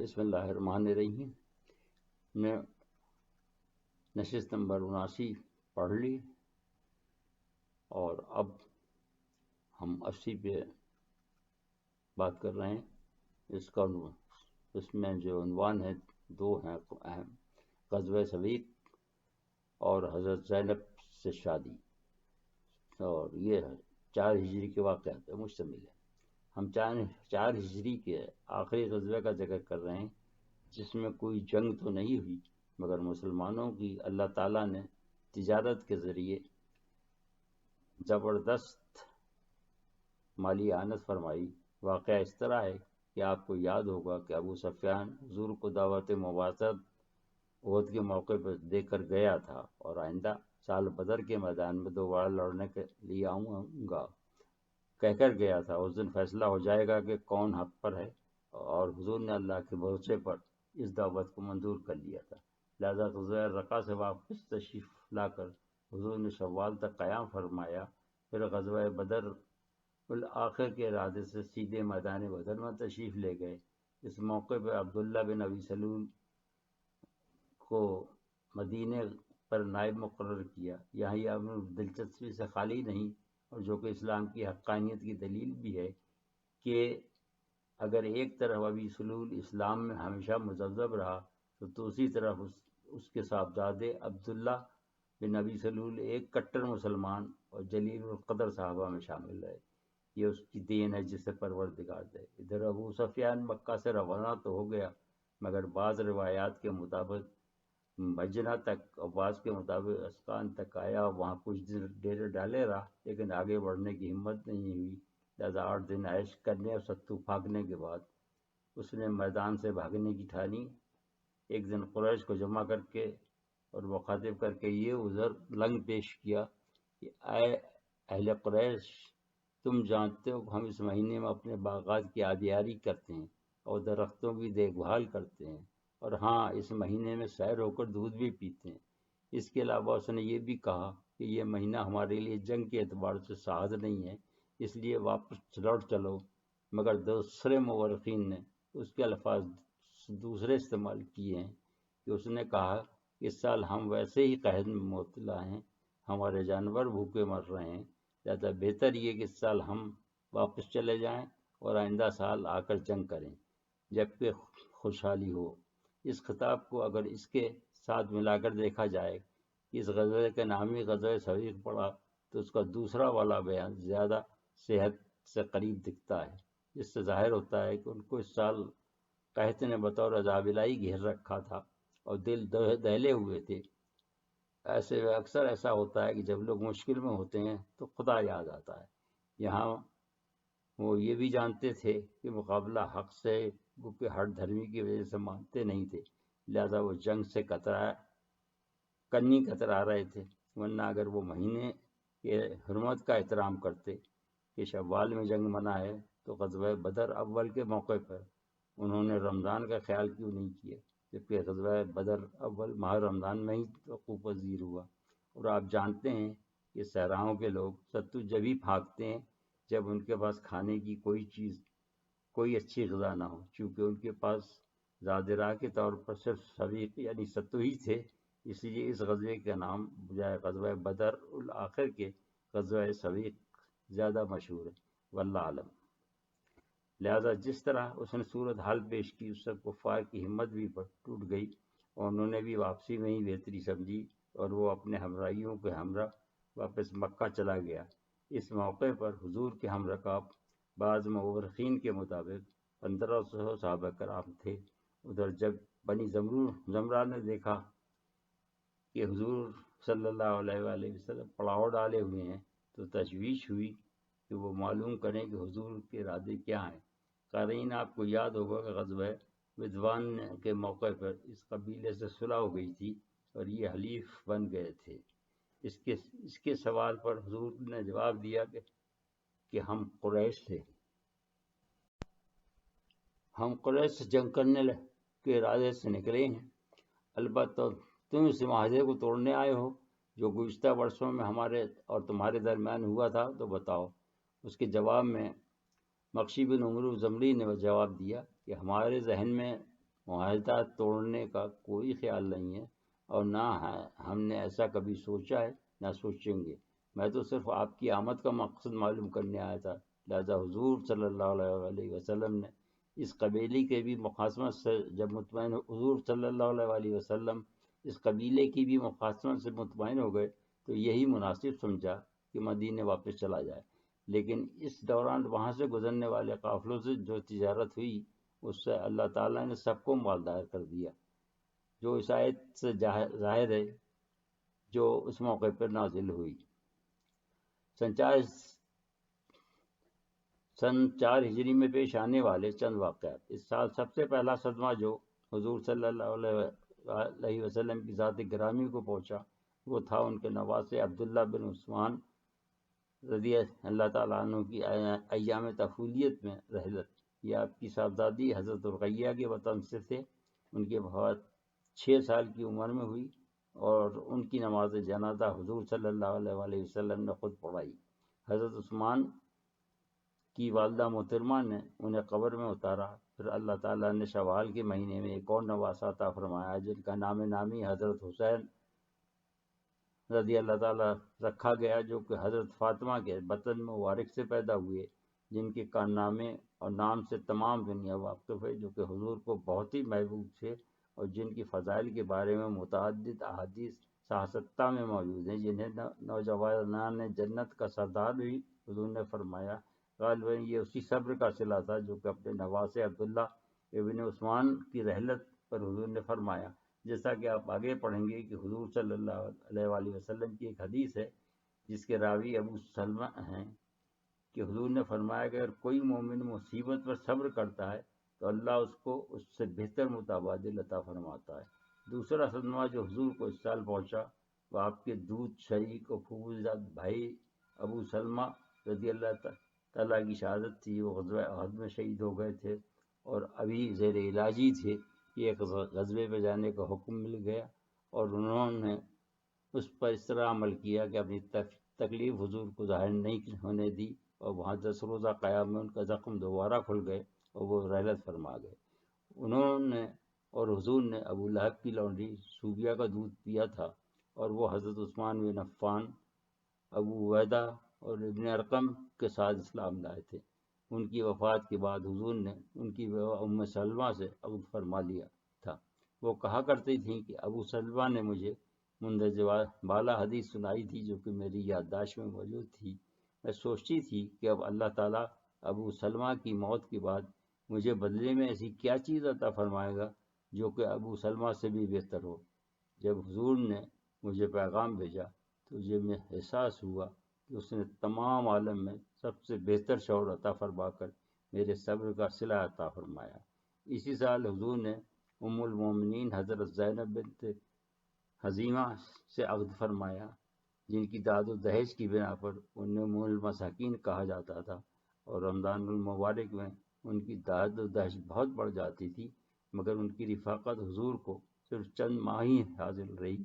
بسم اللہ الرحمن الرحیم. میں نشست نمبر 79 پڑھ لی اور اب ہم 80 پہ بات کر رہے ہیں. اس میں جو عنوان ہے دو ہیں اہم: غزوہ سویق اور حضرت زینب سے شادی، اور یہ 4 ہجری کے واقعات پر مشتمل ہے. ہم 4 ہجری کے آخری غزوے کا ذکر کر رہے ہیں جس میں کوئی جنگ تو نہیں ہوئی، مگر مسلمانوں کی اللہ تعالیٰ نے تجارت کے ذریعے زبردست مالی اعانت فرمائی. واقعہ اس طرح ہے کہ آپ کو یاد ہوگا کہ ابو سفیان حضور کو دعوت مباحثت احد کے موقع پر دے کر گیا تھا اور آئندہ سال بدر کے میدان میں دوبارہ لڑنے کے لیے آؤں گا کہہ کر گیا تھا. اس دن فیصلہ ہو جائے گا کہ کون حق پر ہے، اور حضور نے اللہ کے بھروسے پر اس دعوت کو منظور کر لیا تھا. لہذا غزوہ رقہ سے واپس تشریف لا کر حضور نے شوال تک قیام فرمایا. پھر غزوہ بدر الآخر کے ارادے سے سیدھے میدان بدر میں تشریف لے گئے. اس موقع پہ عبداللہ بن ابی سلول کو مدینے پر نائب مقرر کیا. یہاں یہ امر دلچسپی سے خالی نہیں، اور جو کہ اسلام کی حقانیت کی دلیل بھی ہے کہ اگر ایک طرف ابی سلول اسلام میں ہمیشہ مذبذب رہا تو دوسری طرف اس کے صاحبزادے عبداللہ بن ابی سلول ایک کٹر مسلمان اور جلیل القدر صحابہ میں شامل رہے. یہ اس کی دین ہے جسے پروردگار دے. ادھر ابو سفیان مکہ سے روانہ تو ہو گیا، مگر بعض روایات کے مطابق مجنہ تک اور بعض کے مطابق اسقان تک آیا اور وہاں کچھ دن ڈیرے ڈالے رہا، لیکن آگے بڑھنے کی ہمت نہیں ہوئی. لہذا 8 دن عیش کرنے اور ستو پھاگنے کے بعد اس نے میدان سے بھاگنے کی ٹھانی. ایک دن قریش کو جمع کر کے اور مخاطب کر کے یہ عذر لنگ پیش کیا کہ اے اہل قریش، تم جانتے ہو کہ ہم اس مہینے میں اپنے باغات کی آبیاری کرتے ہیں اور درختوں کی دیکھ بھال کرتے ہیں، اور ہاں اس مہینے میں سیر ہو کر دودھ بھی پیتے ہیں. اس کے علاوہ اس نے یہ بھی کہا کہ یہ مہینہ ہمارے لیے جنگ کے اعتبار سے ساز نہیں ہے، اس لیے واپس لوٹ چلو. مگر دوسرے مورخین نے اس کے الفاظ دوسرے استعمال کیے ہیں کہ اس نے کہا کہ اس سال ہم ویسے ہی قحط میں مبتلا ہیں، ہمارے جانور بھوکے مر رہے ہیں، لہذا بہتر یہ کہ اس سال ہم واپس چلے جائیں اور آئندہ سال آ کر جنگ کریں جبکہ خوشحالی ہو. اس خطاب کو اگر اس کے ساتھ ملا کر دیکھا جائے کہ اس غزوے کے نامی غزوہ سویق پڑا تو اس کا دوسرا والا بیان زیادہ صحت سے قریب دکھتا ہے، جس سے ظاہر ہوتا ہے کہ ان کو اس سال قحط نے بطور عذاب الہی گھیر رکھا تھا اور دل دہلے ہوئے تھے. اکثر ایسا ہوتا ہے کہ جب لوگ مشکل میں ہوتے ہیں تو خدا یاد آتا ہے. یہاں وہ یہ بھی جانتے تھے کہ مقابلہ حق سے کیونکہ ہر دھرمی کی وجہ سے مانتے نہیں تھے، لہذا وہ جنگ سے کترا رہے تھے. ورنہ اگر وہ مہینے کے حرمت کا احترام کرتے کہ شوال میں جنگ منع ہے تو غزوہ بدر اول کے موقع پر انہوں نے رمضان کا خیال کیوں نہیں کیا، جبکہ غزوہ بدر اول ماہ رمضان میں ہی وقوع پذیر ہوا. اور آپ جانتے ہیں کہ صحراؤں کے لوگ ستو جب ہی پھاگتے ہیں جب ان کے پاس کھانے کی کوئی اچھی غذا نہ ہو. چونکہ ان کے پاس زاد راہ کے طور پر صرف سویق یعنی ستو ہی تھے، اس لیے اس غزوے کا نام بجائے غزوہ بدر الآخر کے غزوہ سویق زیادہ مشہور ہے، واللہ عالم. لہذا جس طرح اس نے صورت حال پیش کی اس سے کفار کی ہمت بھی ٹوٹ گئی اور انہوں نے بھی واپسی میں ہی بہتری سمجھی اور وہ اپنے ہمراہیوں کے ہمراہ واپس مکہ چلا گیا. اس موقع پر حضور کے ہم رکاب بعض مورخین کے مطابق 1500 صحابہ کرام تھے. ادھر جب بنی زمرہ نے دیکھا کہ حضور صلی اللہ علیہ وآلہ وسلم پڑاؤ ڈالے ہوئے ہیں تو تشویش ہوئی کہ وہ معلوم کریں کہ حضور کے ارادے کیا ہیں. قارئین، آپ کو یاد ہوگا کہ غزوہ ودوان کے موقع پر اس قبیلے سے صلح ہو گئی تھی اور یہ حلیف بن گئے تھے. اس کے سوال پر حضور نے جواب دیا کہ ہم قریش سے جنگ کرنے کے ارادے سے نکلے ہیں، البتہ تم اس معاہدے کو توڑنے آئے ہو جو گزشتہ برسوں میں ہمارے اور تمہارے درمیان ہوا تھا تو بتاؤ. اس کے جواب میں مخشی بن عمرو زمری نے جواب دیا کہ ہمارے ذہن میں معاہدہ توڑنے کا کوئی خیال نہیں ہے، اور نہ ہم نے ایسا کبھی سوچا ہے نہ سوچیں گے۔ میں تو صرف آپ کی آمد کا مقصد معلوم کرنے آیا تھا، لہذا حضور صلی اللہ علیہ وسلم نے اس قبیلے کے بھی مخاصمت سے جب مطمئن حضور صلی اللہ علیہ وسلم اس قبیلے کی بھی مخاصمت سے مطمئن ہو گئے تو یہی مناسب سمجھا کہ مدینے واپس چلا جائے۔ لیکن اس دوران وہاں سے گزرنے والے قافلوں سے جو تجارت ہوئی اس سے اللہ تعالیٰ نے سب کو مالدار کر دیا، جو اس آیت سے ظاہر ہے جو اس موقع پر نازل ہوئی۔ سن 4 ہجری میں پیش آنے والے چند واقعات۔ اس سال سب سے پہلا صدمہ جو حضور صلی اللہ علیہ وسلم کی ذات گرامی کو پہنچا وہ تھا ان کے نواسے عبداللہ بن عثمان رضی اللہ تعالیٰ عنہ کی ایام طفولیت میں رحلت۔ یہ آپ کی صاحبزادی حضرت رقیہ کے وطن سے تھے۔ ان کی وفات 6 سال کی عمر میں ہوئی اور ان کی نماز جنازہ حضور صلی اللہ علیہ وسلم نے خود پڑھائی۔ حضرت عثمان کی والدہ محترمہ نے انہیں قبر میں اتارا، پھر اللہ تعالیٰ نے شوال کے مہینے میں ایک اور نواسہ عطا فرمایا جن کا نام نامی حضرت حسین رضی اللہ تعالیٰ رکھا گیا، جو کہ حضرت فاطمہ کے بطن مبارک سے پیدا ہوئے، جن کے کارنامے اور نام سے تمام دنیا واقف ہے، جو کہ حضور کو بہت ہی محبوب تھے اور جن کی فضائل کے بارے میں متعدد احادیث صحاح میں موجود ہیں، جنہیں نوجوانان جنت کا سردار بھی حضور نے فرمایا۔ غالباً یہ اسی صبر کا صلہ تھا جو کہ اپنے نواسے عبداللہ ابن عثمان کی رحلت پر حضور نے فرمایا۔ جیسا کہ آپ آگے پڑھیں گے کہ حضور صلی اللہ علیہ وسلم کی ایک حدیث ہے جس کے راوی ابو سلمہ ہیں کہ حضور نے فرمایا کہ اگر کوئی مومن مصیبت پر صبر کرتا ہے تو اللہ اس کو اس سے بہتر متبادل عطا فرماتا ہے۔ دوسرا صدمہ جو حضور کو اس سال پہنچا وہ آپ کے دودھ شریک و پھوپھوزاد بھائی ابو سلمہ رضی اللہ تعالیٰ کی شہادت تھی۔ وہ غزوہ احد میں شہید ہو گئے تھے اور ابھی زیر علاج ہی تھے کہ ایک غزوے پہ جانے کا حکم مل گیا اور انہوں نے اس پر اس طرح عمل کیا کہ اپنی تکلیف حضور کو ظاہر نہیں ہونے دی، اور وہاں 10 روزہ قیام میں ان کا زخم دوبارہ کھل گئے اور وہ رحلت فرما گئے۔ انہوں نے اور حضور نے ابو لہب کی لونڈی صوبیہ کا دودھ پیا تھا اور وہ حضرت عثمان بن عفان، ابو عبیدہ اور ابن ارقم کے ساتھ اسلام لائے تھے۔ ان کی وفات کے بعد حضور نے ان کی بیوہ ام سلمہ سے عقد فرما لیا تھا۔ وہ کہا کرتی تھیں کہ ابو سلمہ نے مجھے مندرجہ بالا حدیث سنائی تھی جو کہ میری یادداشت میں موجود تھی۔ میں سوچتی تھی کہ اب اللہ تعالیٰ ابو سلمہ کی موت کے بعد مجھے بدلے میں ایسی کیا چیز عطا فرمائے گا جو کہ ابو سلمہ سے بھی بہتر ہو۔ جب حضور نے مجھے پیغام بھیجا تو مجھے احساس ہوا کہ اس نے تمام عالم میں سب سے بہتر شعور عطا فرما کر میرے صبر کا صلہ عطا فرمایا۔ اسی سال حضور نے ام المومنین حضرت زینب بنت حزیمہ سے عقد فرمایا جن کی داد و دہیج کی بنا پر انہیں ام المساکین کہا جاتا تھا، اور رمضان المبارک میں ان کی داد و دہیج بہت بڑھ جاتی تھی، مگر ان کی رفاقت حضور کو صرف چند ماہ ہی حاصل رہی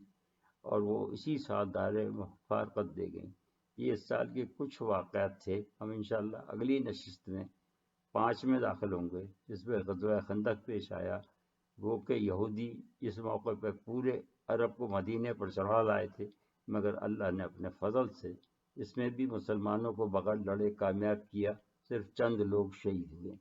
اور وہ اسی سال دار مفارقت دے گئیں۔ یہ اس سال کے کچھ واقعات تھے۔ ہم انشاءاللہ اگلی نشست میں 5 میں داخل ہوں گے جس میں غزوہ خندق پیش آیا، وہ کہ یہودی اس موقع پہ پورے عرب کو مدینے پر چڑھا لائے تھے، مگر اللہ نے اپنے فضل سے اس میں بھی مسلمانوں کو بغیر لڑے کامیاب کیا، صرف چند لوگ شہید ہوئے۔